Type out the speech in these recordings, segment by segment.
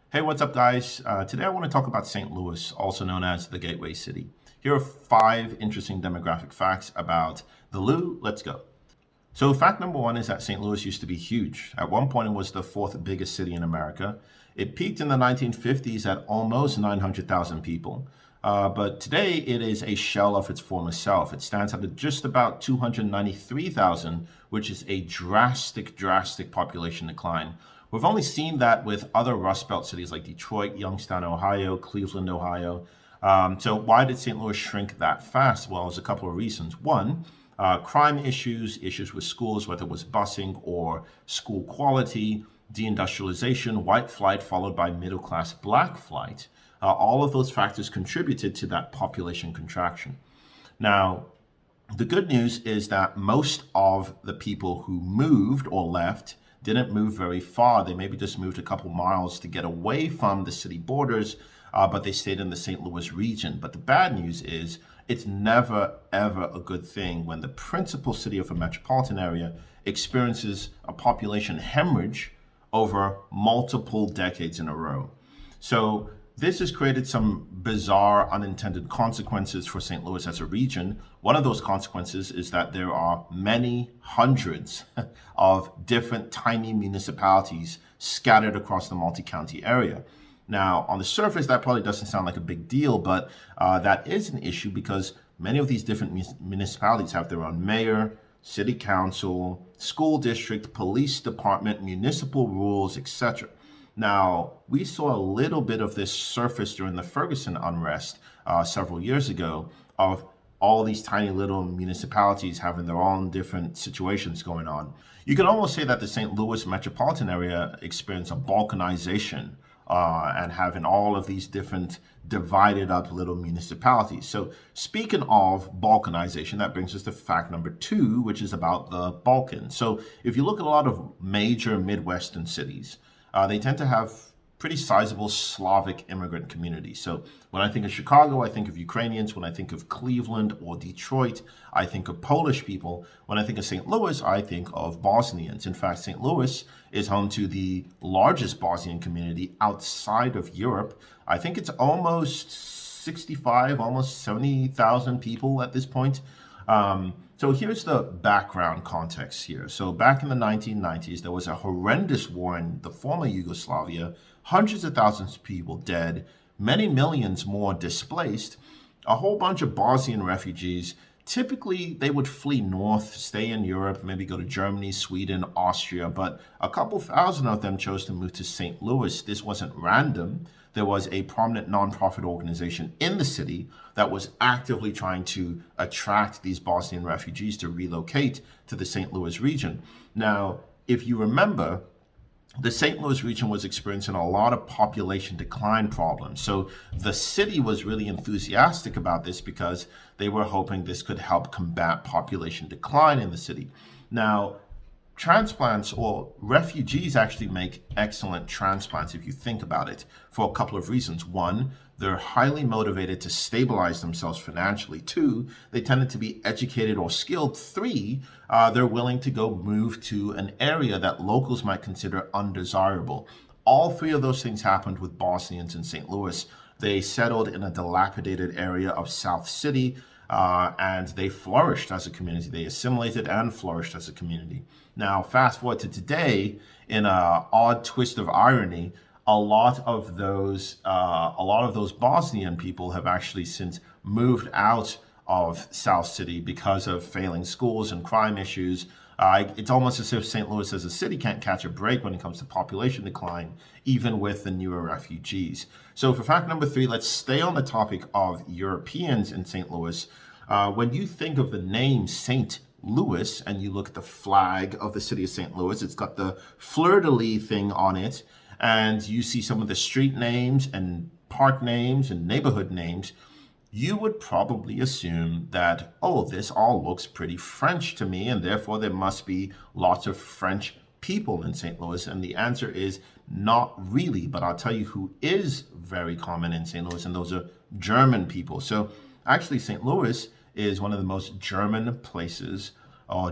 Hey, what's up, guys? Today I want to talk about St. Louis, also known as the Gateway City. Here are five interesting demographic facts about the Lou. Let's go. So, fact number one is that St. Louis used to be huge. At one point, it was the fourth biggest city in America. It peaked in the 1950s at almost 900,000 people. But today, it is a shell of its former self. It stands at just about 293,000, which is a drastic population decline. We've only seen that with other Rust Belt cities like Detroit, Youngstown, Ohio, Cleveland, Ohio. So, why did St. Louis shrink that fast? Well, there's a couple of reasons. One, crime issues with schools, whether it was busing or school quality, deindustrialization, white flight followed by middle class black flight. All of those factors contributed to that population contraction. Now, the good news is that most of the people who moved or left didn't move very far. They maybe just moved a couple miles to get away from the city borders, but they stayed in the St. Louis region. But the bad news is it's never, ever a good thing when the principal city of a metropolitan area experiences a population hemorrhage over multiple decades in a row. So this has created some bizarre unintended consequences for St. Louis as a region. One of those consequences is that there are many hundreds of different tiny municipalities scattered across the multi-county area. Now, on the surface, that probably doesn't sound like a big deal, but that is an issue because many of these different municipalities have their own mayor, city council, school district, police department, municipal rules, etc. Now, we saw a little bit of this surface during the Ferguson unrest several years ago of all these tiny little municipalities having their own different situations going on. You can almost say that the St. Louis metropolitan area experienced a balkanization and having all of these different divided up little municipalities. So, speaking of balkanization, that brings us to fact number two, which is about the Balkans. So, if you look at a lot of major Midwestern cities, they tend to have pretty sizable Slavic immigrant communities. So when I think of Chicago, I think of Ukrainians. When I think of Cleveland or Detroit, I think of Polish people. When I think of St. Louis, I think of Bosnians. In fact, St. Louis is home to the largest Bosnian community outside of Europe. I think it's almost 65, almost 70,000 people at this point. So here's the background context here. So back in the 1990s, there was a horrendous war in the former Yugoslavia, hundreds of thousands of people dead, many millions more displaced, a whole bunch of Bosnian refugees. Typically, they would flee north, stay in Europe, maybe go to Germany, Sweden, Austria, but a couple thousand of them chose to move to St. Louis. This wasn't random. There was a prominent nonprofit organization in the city that was actively trying to attract these Bosnian refugees to relocate to the St. Louis region. Now, if you remember, the St. Louis region was experiencing a lot of population decline problems. So the city was really enthusiastic about this because they were hoping this could help combat population decline in the city. Now, transplants or refugees actually make excellent transplants if you think about it for a couple of reasons. One, they're highly motivated to stabilize themselves financially. Two, they tended to be educated or skilled. Three, they're willing to go move to an area that locals might consider undesirable. All three of those things happened with Bosnians in St. Louis. They settled in a dilapidated area of South City, and they flourished as a community. They assimilated and flourished as a community. Now, fast forward to today, in an odd twist of irony, a lot of those Bosnian people have actually since moved out of South City because of failing schools and crime issues. It's almost as if St. Louis as a city can't catch a break when it comes to population decline, even with the newer refugees. So for fact number three, let's stay on the topic of Europeans in St. Louis. When you think of the name St. Louis and you look at the flag of the city of St. Louis, it's got the fleur-de-lis thing on it, and you see some of the street names and park names and neighborhood names, you would probably assume that, oh, this all looks pretty French to me, and therefore there must be lots of French people in St. Louis. And the answer is not really, but I'll tell you who is very common in St. Louis, and those are German people. So actually, St. Louis is one of the most German places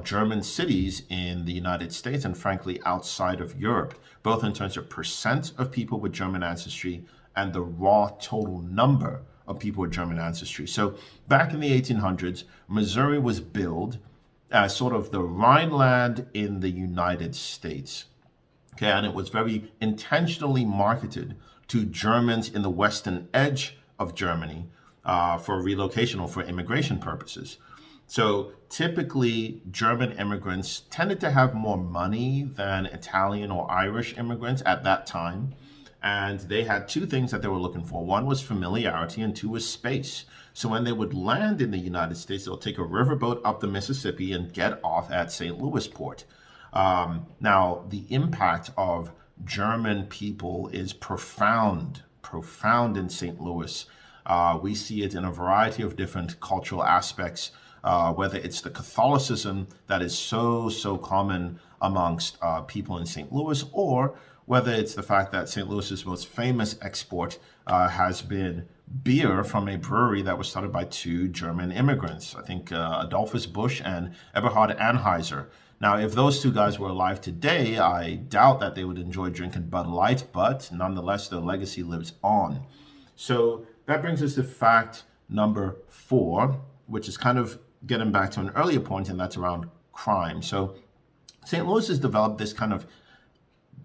German cities in the United States and frankly outside of Europe, both in terms of percent of people with German ancestry and the raw total number of people with German ancestry. So back in the 1800s, Missouri was billed as sort of the Rhineland in the United States. Okay, and it was very intentionally marketed to Germans in the western edge of Germany for relocation or for immigration purposes. So typically, German immigrants tended to have more money than Italian or Irish immigrants at that time. And they had two things that they were looking for. One was familiarity, and two was space. So when they would land in the United States, they'll take a riverboat up the Mississippi and get off at St. Louis port. Now, the impact of German people is profound in St. Louis. We see it in a variety of different cultural aspects, whether it's the Catholicism that is so common amongst people in St. Louis, or whether it's the fact that St. Louis's most famous export has been beer from a brewery that was started by two German immigrants, I think Adolphus Busch and Eberhard Anheuser. Now, if those two guys were alive today, I doubt that they would enjoy drinking Bud Light, but nonetheless, their legacy lives on. So that brings us to fact number 4, which is kind of getting back to an earlier point, and that's around crime. So St. Louis has developed this kind of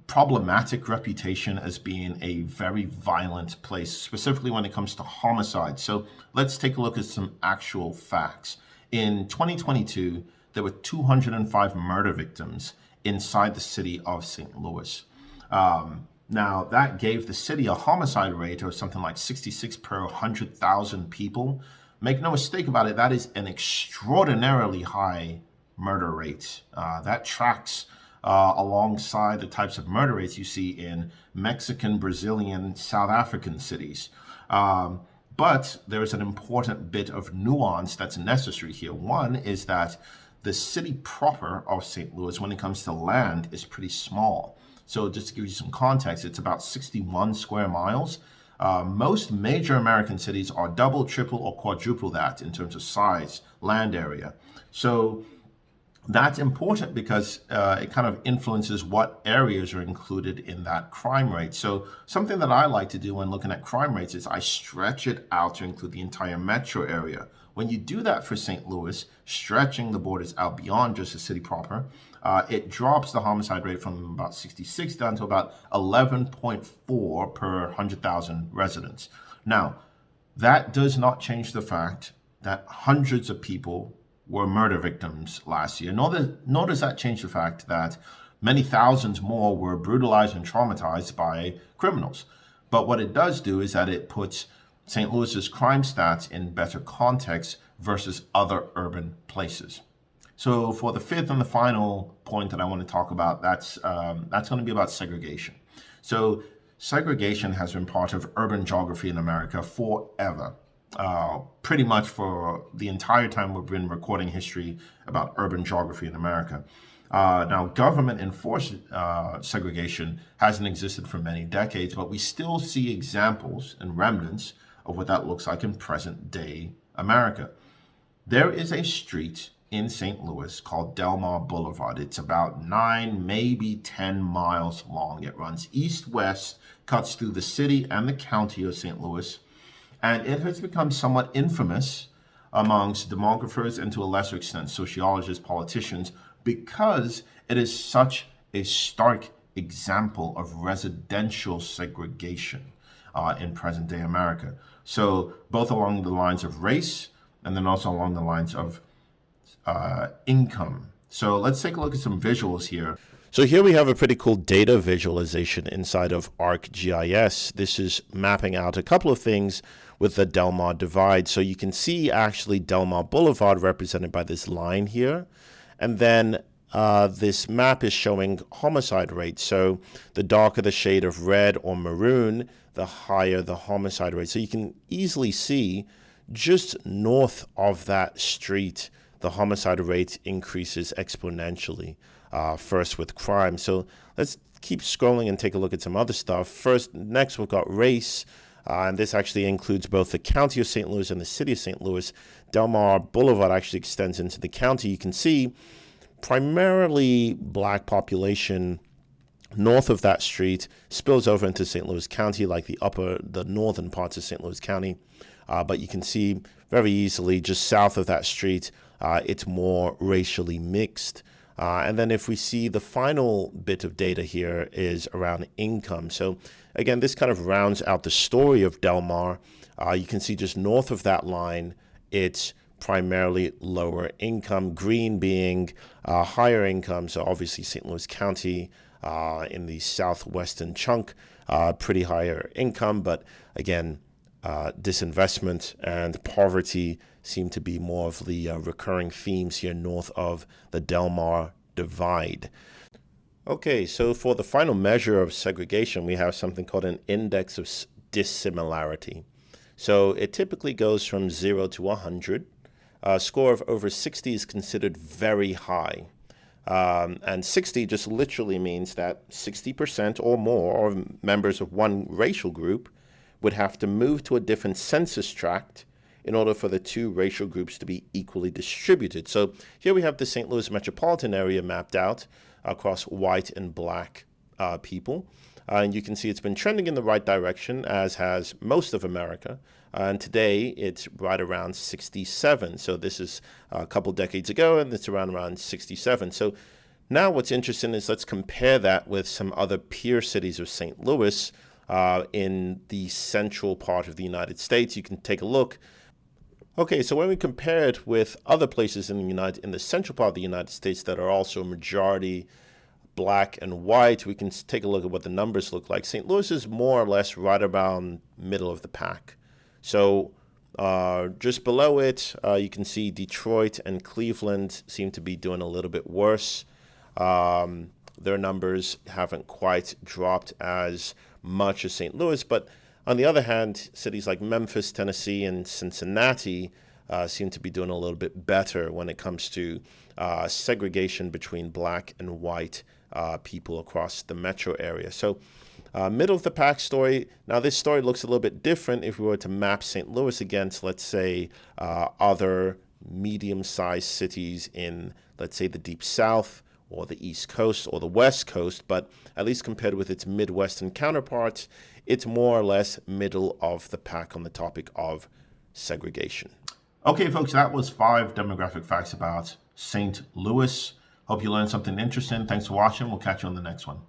problematic reputation as being a very violent place, specifically when it comes to homicide. So let's take a look at some actual facts. In 2022, there were 205 murder victims inside the city of St. Louis. Now, that gave the city a homicide rate of something like 66 per 100,000 people. Make no mistake about it, that is an extraordinarily high murder rate. That tracks alongside the types of murder rates you see in Mexican, Brazilian, South African cities. But there is an important bit of nuance that's necessary here. One is that the city proper of St. Louis, when it comes to land, is pretty small. So just to give you some context, it's about 61 square miles. Most major American cities are double, triple, or quadruple that in terms of size, land area. So that's important because it kind of influences what areas are included in that crime rate. So something that I like to do when looking at crime rates is I stretch it out to include the entire metro area. When you do that for St. Louis, stretching the borders out beyond just the city proper, it drops the homicide rate from about 66 down to about 11.4 per 100,000 residents. Now, that does not change the fact that hundreds of people were murder victims last year. Nor does that change the fact that many thousands more were brutalized and traumatized by criminals. But what it does do is that it puts St. Louis's crime stats in better context versus other urban places. So for the fifth and the final point that I want to talk about, that's going to be about segregation. So segregation has been part of urban geography in America forever. Pretty much for the entire time we've been recording history about urban geography in America. Now, government-enforced segregation hasn't existed for many decades, but we still see examples and remnants of what that looks like in present-day America. There is a street in St. Louis called Delmar Boulevard. It's about 9, maybe 10 miles long. It runs east-west, cuts through the city and the county of St. Louis, and it has become somewhat infamous amongst demographers and to a lesser extent sociologists, politicians, because it is such a stark example of residential segregation in present-day America. So both along the lines of race and then also along the lines of income. So let's take a look at some visuals here. So here we have a pretty cool data visualization inside of ArcGIS. This is mapping out a couple of things with the Delmar Divide. So you can see actually Delmar Boulevard represented by this line here. And then this map is showing homicide rates. So the darker the shade of red or maroon, the higher the homicide rate. So you can easily see just north of that street, the homicide rate increases exponentially, first with crime. So let's keep scrolling and take a look at some other stuff. Next, we've got race. And this actually includes both the county of St. Louis and the city of St. Louis. Delmar Boulevard actually extends into the county. You can see primarily black population north of that street, spills over into St. Louis County, like the northern parts of St. Louis County. But you can see very easily just south of that street, it's more racially mixed. And then if we see the final bit of data here is around income. So again, this kind of rounds out the story of Delmar. You can see just north of that line, it's primarily lower income, green being higher income. So obviously St. Louis County in the southwestern chunk, pretty higher income, but again, disinvestment and poverty seem to be more of the recurring themes here north of the Delmar Divide. Okay, so for the final measure of segregation, we have something called an index of dissimilarity. So it typically goes from 0 to 100. A score of over 60 is considered very high. And 60 just literally means that 60% or more of members of one racial group would have to move to a different census tract in order for the two racial groups to be equally distributed. So here we have the St. Louis metropolitan area mapped out across white and black people. And you can see it's been trending in the right direction, as has most of America. And today it's right around 67. So this is a couple decades ago, and it's around 67. So now what's interesting is let's compare that with some other peer cities of St. Louis in the central part of the United States. You can take a look. Okay, so when we compare it with other places in the central part of the United States that are also majority black and white, we can take a look at what the numbers look like. St. Louis is more or less right around middle of the pack. So just below it, you can see Detroit and Cleveland seem to be doing a little bit worse. Their numbers haven't quite dropped as much as St. Louis, but on the other hand, cities like Memphis, Tennessee, and Cincinnati seem to be doing a little bit better when it comes to segregation between black and white people across the metro area. So middle of the pack story. Now this story looks a little bit different if we were to map St. Louis against, let's say, other medium-sized cities in, let's say, the Deep South or the East Coast or the West Coast, but at least compared with its Midwestern counterparts, it's more or less middle of the pack on the topic of segregation. Okay, folks, that was 5 demographic facts about St. Louis. Hope you learned something interesting. Thanks for watching. We'll catch you on the next one.